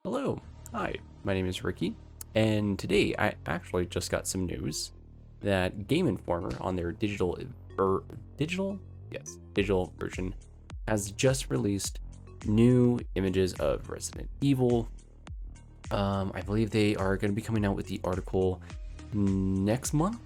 Hello, hi, my name is Ricky, and today I actually just got some news that Game Informer on their digital version has just released new images of Resident Evil. I believe they are going to be coming out with the article next month,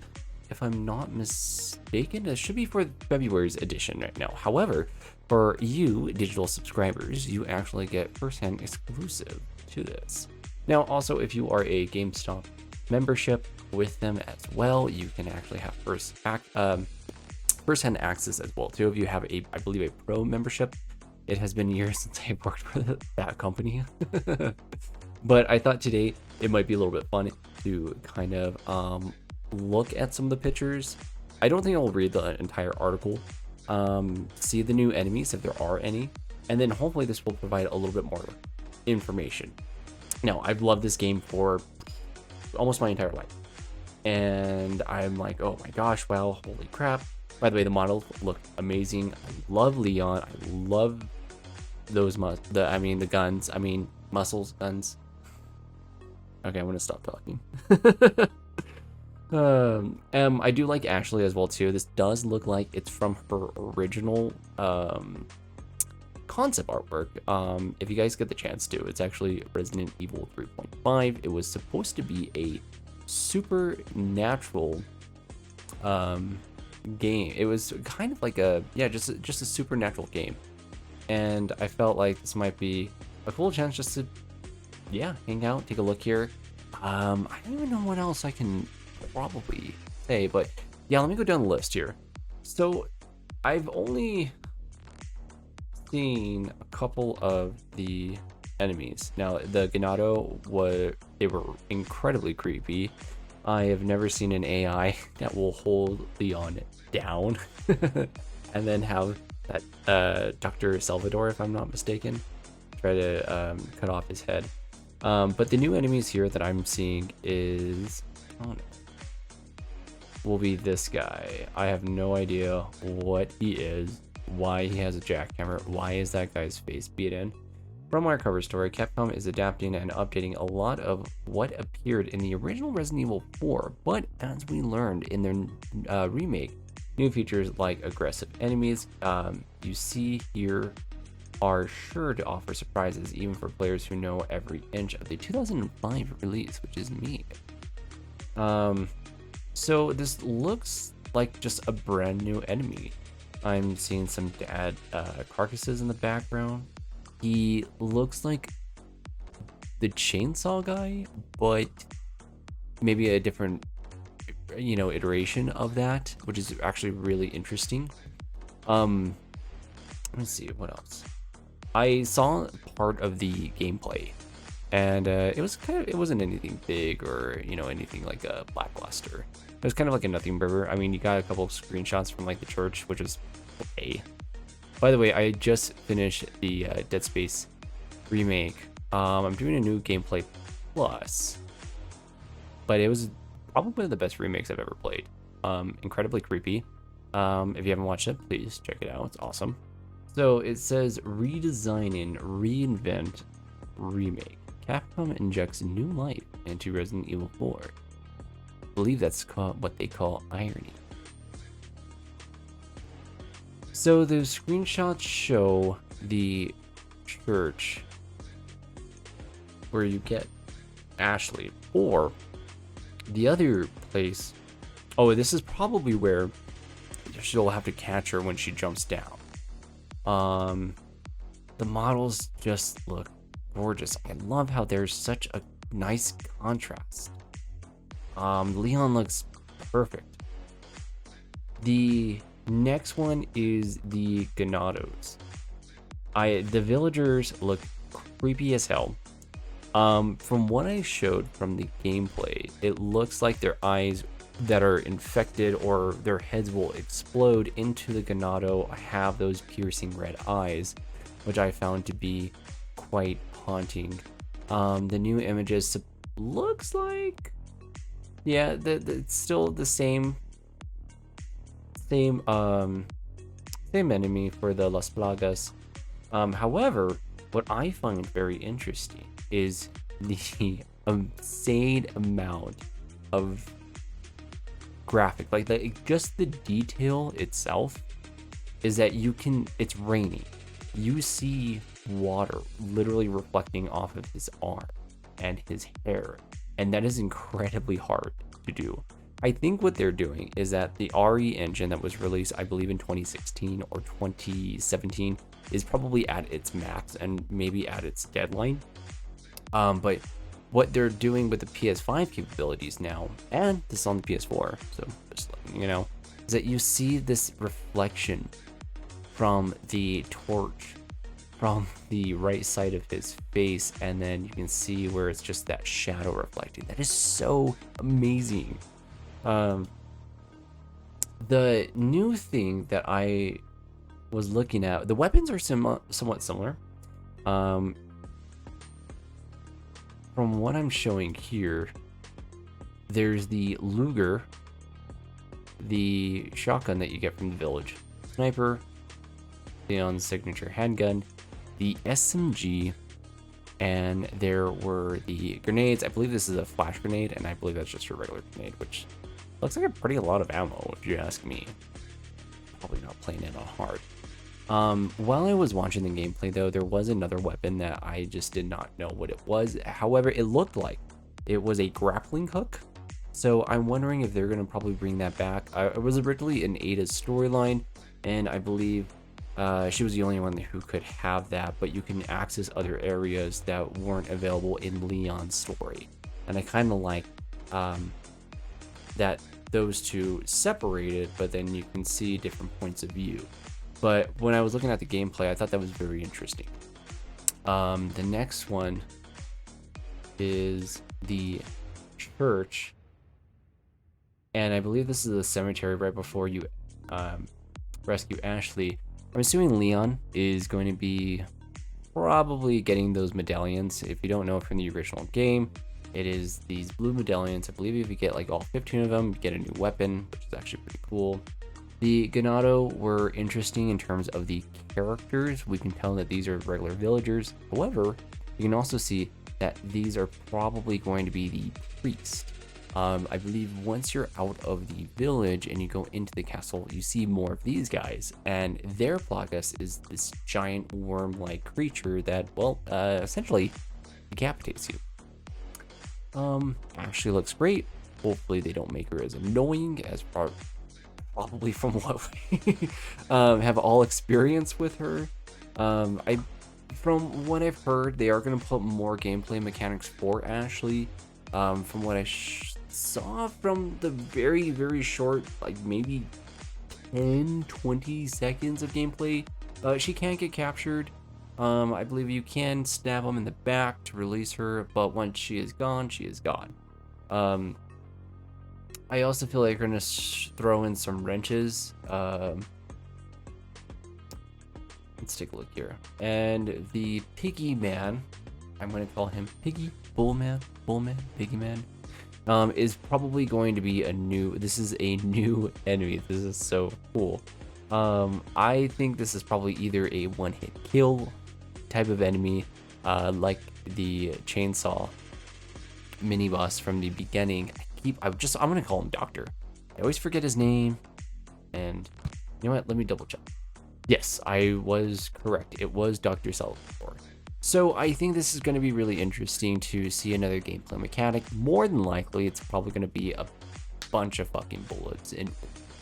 if I'm not mistaken. It should be for February's edition right now. However, for you digital subscribers, you actually get first-hand exclusive to this. Now, also, if you are a GameStop membership with them as well, you can actually have first-hand access as well too. If you have I believe, a pro membership, it has been years since I worked for that company. But I thought today it might be a little bit fun to kind of look at some of the pictures. I don't think I'll read the entire article. See the new enemies if there are any, and then hopefully this will provide a little bit more information. Now, I've loved this game for almost my entire life, and I'm like, oh my gosh, wow, holy crap. By the way, the models look amazing. I love Leon. I love those the guns. Muscles, guns. Okay, I'm gonna stop talking. I do like Ashley as well too. This does look like it's from her original concept artwork. If you guys get the chance to, it's actually Resident Evil 3.5. It was supposed to be a supernatural game. It was kind of like just a supernatural game, and I felt like this might be a cool chance just to hang out, take a look here. I don't even know what else I can probably say, but let me go down the list here. So I've only seen a couple of the enemies. Now, the Ganado were incredibly creepy. I have never seen an AI that will hold Leon down and then have that Dr. Salvador, if I'm not mistaken, try to cut off his head. But the new enemies here that I'm seeing will be this guy. I have no idea what he is, why he has a jackhammer, why is that guy's face beaten. From our cover story, Capcom is adapting and updating a lot of what appeared in the original Resident Evil 4, but as we learned in their remake, new features like aggressive enemies you see here are sure to offer surprises even for players who know every inch of the 2005 release, which is me. So this looks like just a brand new enemy. I'm seeing some dead carcasses in the background. He looks like the chainsaw guy, but maybe a different iteration of that, which is actually really interesting. Let's see what else. I saw part of the gameplay, and it wasn't anything big or anything like a lackluster. It was kind of like a nothing burger. I mean, you got a couple of screenshots from like the church, which is okay. By the way, I just finished the Dead Space remake. I'm doing a new gameplay plus, but it was probably one of the best remakes I've ever played. Incredibly creepy. If you haven't watched it, please check it out. It's awesome. So it says redesigning, reinvent, remake. Capcom injects new life into Resident Evil 4. I believe that's what they call irony. So the screenshots show the church where you get Ashley, or the other place. Oh, this is probably where she'll have to catch her when she jumps down. The models just look gorgeous. I love how there's such a nice contrast. Leon looks perfect. The next one is the Ganados. The villagers look creepy as hell. From what I showed from the gameplay, it looks like their eyes that are infected or their heads will explode into the Ganado have those piercing red eyes, which I found to be quite haunting. The new images looks like it's still the same enemy for the Las Plagas. However, what I find very interesting is the insane amount of graphic, like just the detail itself is that it's raining. You see water literally reflecting off of his arm and his hair, and that is incredibly hard to do. I think what they're doing is that the RE engine that was released, I believe in 2016 or 2017, is probably at its max and maybe at its deadline. But what they're doing with the PS5 capabilities now, and this is on the PS4, so just letting you know, is that you see this reflection from the torch from the right side of his face, and then you can see where it's just that shadow reflecting. That is so amazing. The new thing that I was looking at, the weapons are somewhat similar. From what I'm showing here, there's the Luger, the shotgun that you get from the village, sniper, Leon's signature handgun, the SMG, and there were the grenades. I believe this is a flash grenade, and I believe that's just a regular grenade, which looks like a pretty lot of ammo, if you ask me. Probably not playing it on hard. While I was watching the gameplay, though, there was another weapon that I just did not know what it was. However, it looked like it was a grappling hook. So I'm wondering if they're going to probably bring that back. It was originally in Ada's storyline, and I believe she was the only one who could have that, but you can access other areas that weren't available in Leon's story. And I kind of like that those two separated, but then you can see different points of view. But when I was looking at the gameplay, I thought that was very interesting. The next one is the church, and I believe this is the cemetery right before you rescue Ashley. I'm assuming Leon is going to be probably getting those medallions. If you don't know from the original game, it is these blue medallions. I believe if you get like all 15 of them, you get a new weapon, which is actually pretty cool. The Ganado were interesting in terms of the characters. We can tell that these are regular villagers. However, you can also see that these are probably going to be the priest. I believe once you're out of the village and you go into the castle, you see more of these guys, and their Plagas is this giant worm-like creature that, well, essentially decapitates you. Actually looks great. Hopefully they don't make her as annoying as probably from what we have all experience with her. From what I've heard, they are going to put more gameplay mechanics for Ashley. From what I saw from the very, very short, like maybe 10-20 seconds of gameplay, she can't get captured. I believe you can stab them in the back to release her, but once she is gone, she is gone. I also feel like we're gonna throw in some wrenches. Let's take a look here. And the Piggy Man, I'm gonna call him Piggy, Bullman, Piggy Man, is probably going to be this is a new enemy. This is so cool. I think this is probably either a one-hit kill type of enemy, like the chainsaw mini boss from the beginning. I'm gonna call him Doctor. I always forget his name, and you know what? Let me double check. Yes, I was correct. It was Dr. Salvatore. So I think this is going to be really interesting to see another gameplay mechanic. More than likely, it's probably going to be a bunch of fucking bullets and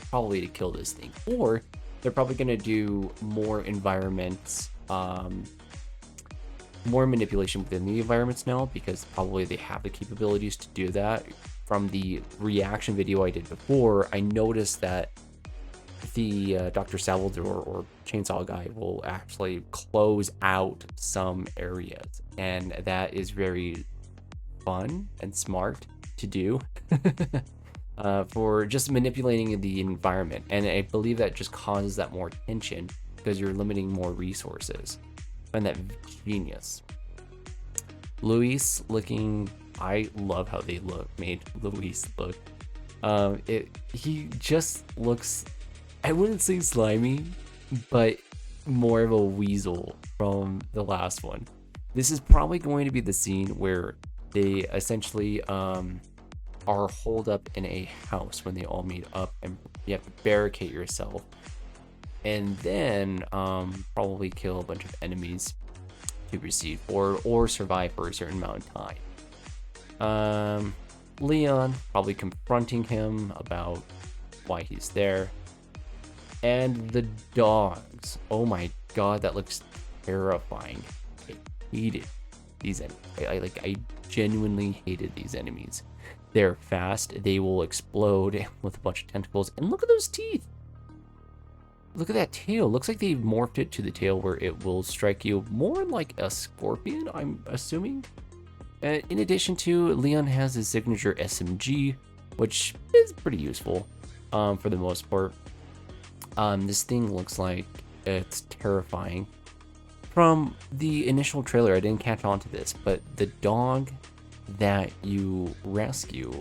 probably to kill this thing. Or they're probably going to do more environments, more manipulation within the environments now, because probably they have the capabilities to do that. From the reaction video I did before, I noticed that the Dr. Salvador or Chainsaw Guy will actually close out some areas, and that is very fun and smart to do for just manipulating the environment. And I believe that just causes that more tension because you're limiting more resources. I find that genius. Luis looking, I love how they made Luis look. He just looks, I wouldn't say slimy, but more of a weasel from the last one. This is probably going to be the scene where they essentially are holed up in a house when they all meet up, and you have to barricade yourself, and then probably kill a bunch of enemies to proceed or survive for a certain amount of time. Leon probably confronting him about why he's there. And the dogs. Oh my god, that looks terrifying. I hated these enemies. I genuinely hated these enemies. They're fast, they will explode with a bunch of tentacles. And look at those teeth. Look at that tail. Looks like they've morphed it to the tail where it will strike you more like a scorpion, I'm assuming. In addition to, Leon has his signature SMG, which is pretty useful for the most part. This thing looks like it's terrifying. From the initial trailer, I didn't catch on to this, but the dog that you rescue,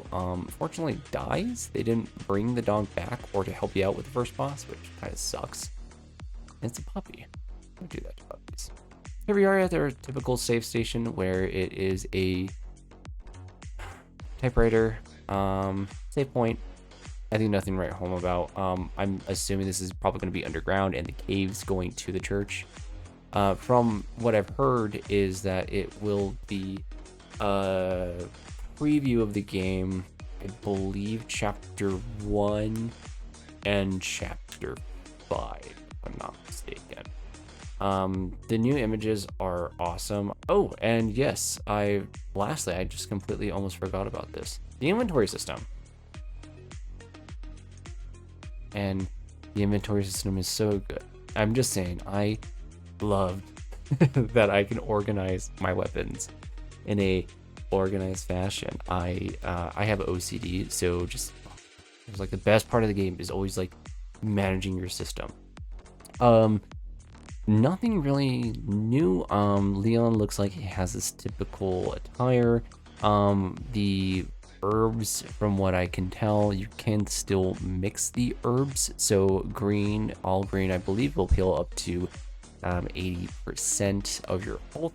fortunately dies. They didn't bring the dog back or to help you out with the first boss, which kind of sucks. And it's a puppy. Don't do that to puppies. Here we are at our typical save station where it is a typewriter, save point. I think nothing to write home about. I'm assuming this is probably going to be underground and the caves going to the church. From what I've heard is that it will be a preview of the game, I believe chapter 1 and chapter 5, if I'm not mistaken. The new images are awesome. Oh, and yes, lastly, I just completely almost forgot about this. The inventory system. And the inventory system is so good. I'm just saying, I love that I can organize my weapons in a organized fashion. I have OCD, so just it's like the best part of the game is always like managing your system. Nothing really new. Leon looks like he has this typical attire. The herbs, from what I can tell, you can still mix the herbs. So green, all green, I believe will heal up to 80% of your health.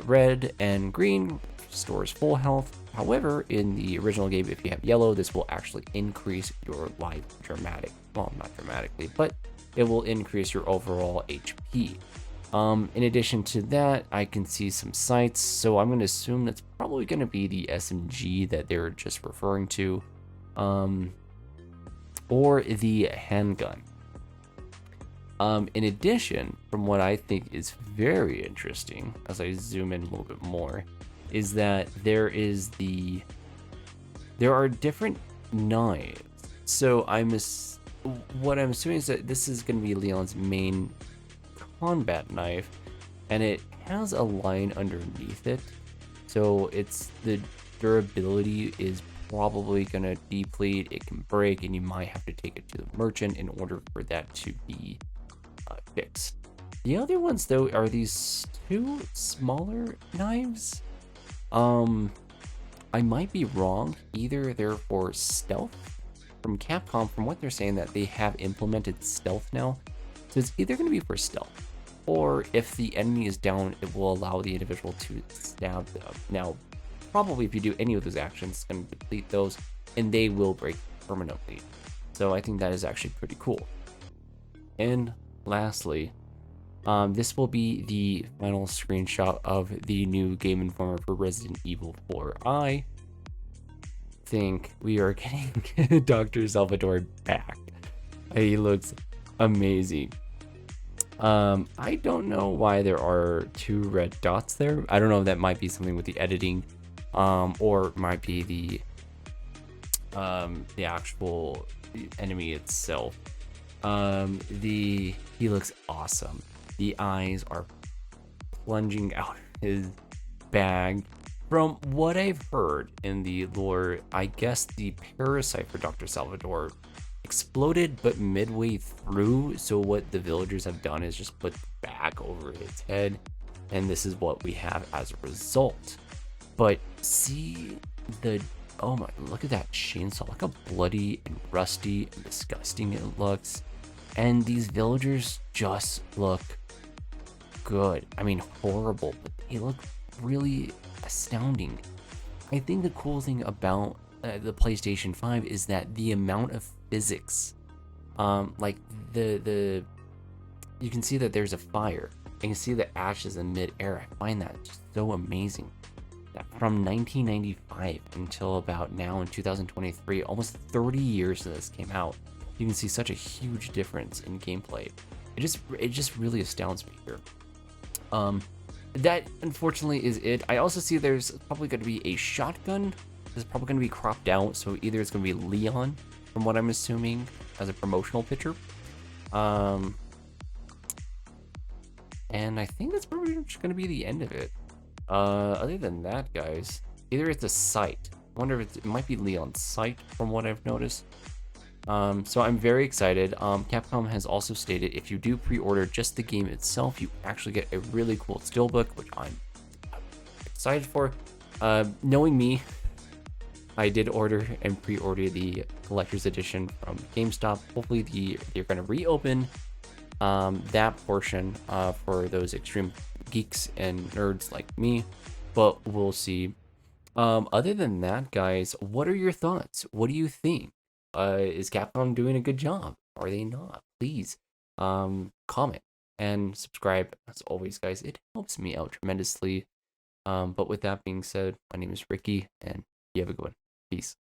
Red and green stores full health. However, in the original game, if you have yellow, this will actually increase your life well, not dramatically, but it will increase your overall HP. In addition to that, I can see some sights, so I'm going to assume that's probably going to be the SMG that they're just referring to, or the handgun. In addition, from what I think is very interesting, as I zoom in a little bit more, is that there are different knives. So what I'm assuming is that this is going to be Leon's main combat knife, and it has a line underneath it, so the durability is probably going to deplete. It can break, and you might have to take it to the merchant in order for that to be fixed. The other ones, though, are these two smaller knives. I might be wrong. Either they're for stealth. From Capcom, from what they're saying, that they have implemented stealth now. So it's either going to be for stealth, or if the enemy is down, it will allow the individual to stab them. Now, probably if you do any of those actions, it's going to deplete those, and they will break permanently. So I think that is actually pretty cool. And lastly, this will be the final screenshot of the new Game Informer for Resident Evil 4. I think we are getting Dr. Salvatore back. He looks amazing. I don't know why there are 2 red dots there. I don't know if that might be something with the editing, or it might be the actual enemy itself. He looks awesome. The eyes are plunging out his bag. From what I've heard in the lore, I guess the parasite for Dr. Salvatore exploded, but midway through. So what the villagers have done is just put back over his head, and this is what we have as a result. But see oh my, look at that chainsaw. Look how bloody and rusty and disgusting it looks. And these villagers just look good. I mean, horrible, but they look really astounding. I think the cool thing about the PlayStation 5 is that the amount of physics, like the you can see that there's a fire. You can see the ashes in mid-air. I find that just so amazing. That from 1995 until about now in 2023, almost 30 years since this came out, you can see such a huge difference in gameplay. It just really astounds me here. That unfortunately is it. I also see there's probably going to be a shotgun. This is probably going to be cropped out, so either it's going to be Leon, from what I'm assuming, as a promotional picture. And I think that's probably just going to be the end of it. Other than that, guys, either it's a site. I wonder if it might be Leon's site, from what I've noticed. So I'm very excited. Capcom has also stated if you do pre-order just the game itself, you actually get a really cool steelbook, which I'm excited for. Knowing me, I did order and pre-order the collector's edition from GameStop. Hopefully they're going to reopen that portion for those extreme geeks and nerds like me, but we'll see. Other than that, guys, what are your thoughts? What do you think? Is Capcom doing a good job? Are they not? Please comment and subscribe. As always, guys, it helps me out tremendously. But with that being said, my name is Ricky, and you have a good one. Peace.